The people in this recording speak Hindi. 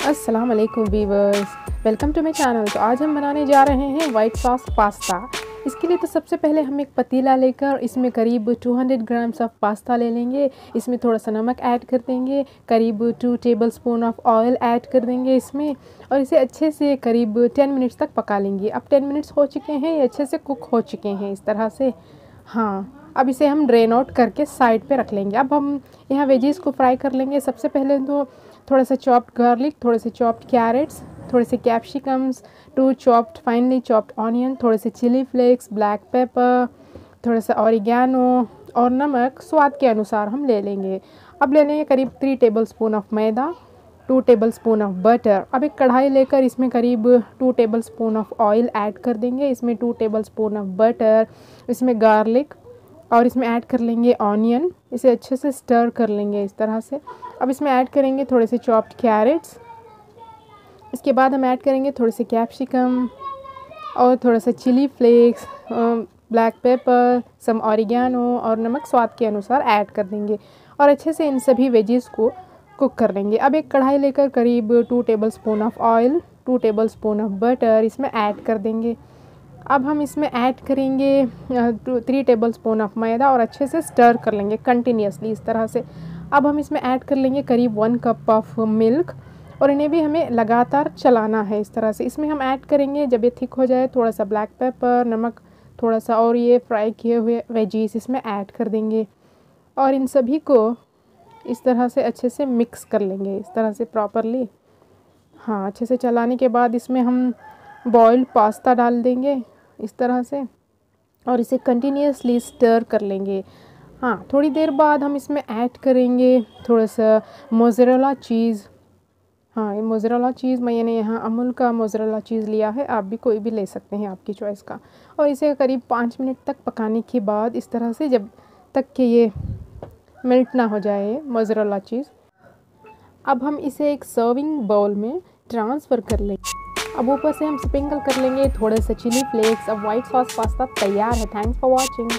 अस्सलाम वालेकुम viewers, welcome to my channel. तो आज हम बनाने जा रहे हैं वाइट सॉस पास्ता। इसके लिए तो सबसे पहले हम एक पतीला लेकर इसमें करीब 200 ग्राम्स ऑफ पास्ता ले लेंगे। इसमें थोड़ा सा नमक ऐड कर देंगे, करीब 2 टेबलस्पून ऑफ ऑयल ऐड कर देंगे इसमें, और इसे अच्छे से करीब 10 मिनट्स तक पका लेंगे। अब 10 मिनट्स हो चुके हैं, ये अच्छे से कुक हो चुके हैं इस तरह से। हाँ, अब इसे हम ड्रेन आउट करके साइड पे रख लेंगे। अब हम यहाँ वेजीज़ को फ्राई कर लेंगे। सबसे पहले तो थोड़ा सा चॉप्ड गार्लिक, थोड़े से चॉप्ड कैरेट्स, थोड़े से capsicums, 2 chopped finally chopped onion, थोड़े से चिली फ्लेक्स, ब्लैक पेपर, थोड़ा सा ऑरिगैनो और नमक स्वाद के अनुसार हम ले लेंगे। अब ले लेंगे करीब 3 tablespoon of maida, 2 tablespoon of butter. अब एक कढ़ाई लेकर इसमें करीब 2 टेबलस्पून ऑफ ऑयल ऐड कर देंगे। इसमें 2 टेबलस्पून ऑफ बटर, इसमें गार्लिक और इसमें ऐड कर लेंगे ऑनियन। इसे अच्छे से स्टर कर लेंगे इस तरह से। अब इसमें ऐड करेंगे थोड़े से चॉप्ड कैरेट्स। इसके बाद हम ऐड करेंगे थोड़े से कैप्सिकम और थोड़ा सा चिली फ्लेक्स, ब्लैक पेपर, सम ऑरिगैनो और नमक स्वाद के अनुसार ऐड कर देंगे और अच्छे से इन सभी वेजीज़ को कुक कर लेंगे। अब एक कढ़ाई लेकर करीब 2 tablespoon of oil, 2 tablespoon of butter इसमें ऐड कर देंगे। अब हम इसमें ऐड करेंगे 3 टेबलस्पून ऑफ मैदा और अच्छे से स्टर कर लेंगे कंटिन्यूसली इस तरह से। अब हम इसमें ऐड कर लेंगे करीब 1 कप ऑफ मिल्क और इन्हें भी हमें लगातार चलाना है इस तरह से। इसमें हम ऐड करेंगे, जब ये थिक हो जाए, थोड़ा सा ब्लैक पेपर, नमक थोड़ा सा और ये फ्राई किए हुए वेजीज इसमें ऐड कर देंगे और इन सभी को इस तरह से अच्छे से मिक्स कर लेंगे इस तरह से प्रॉपरली। हाँ, अच्छे से चलाने के बाद इसमें हम बॉइल्ड पास्ता डाल देंगे इस तरह से और इसे कंटिन्यूसली स्टर कर लेंगे। हाँ, थोड़ी देर बाद हम इसमें ऐड करेंगे थोड़ा सा मोज़रेला चीज़। हाँ, ये मोज़रेला चीज़ मैंने यहाँ अमूल का मोज़रेला चीज़ लिया है, आप भी कोई भी ले सकते हैं आपकी चॉइस का। और इसे करीब 5 मिनट तक पकाने के बाद इस तरह से, जब तक कि ये मेल्ट ना हो जाए मोज़रेला चीज़। अब हम इसे एक सर्विंग बाउल में ट्रांसफ़र कर लेंगे। अब ऊपर से हम स्प्रिंकल कर लेंगे थोड़े से चिली फ्लेक्स। अब वाइट सॉस पास्ता तैयार है। Thanks for watching.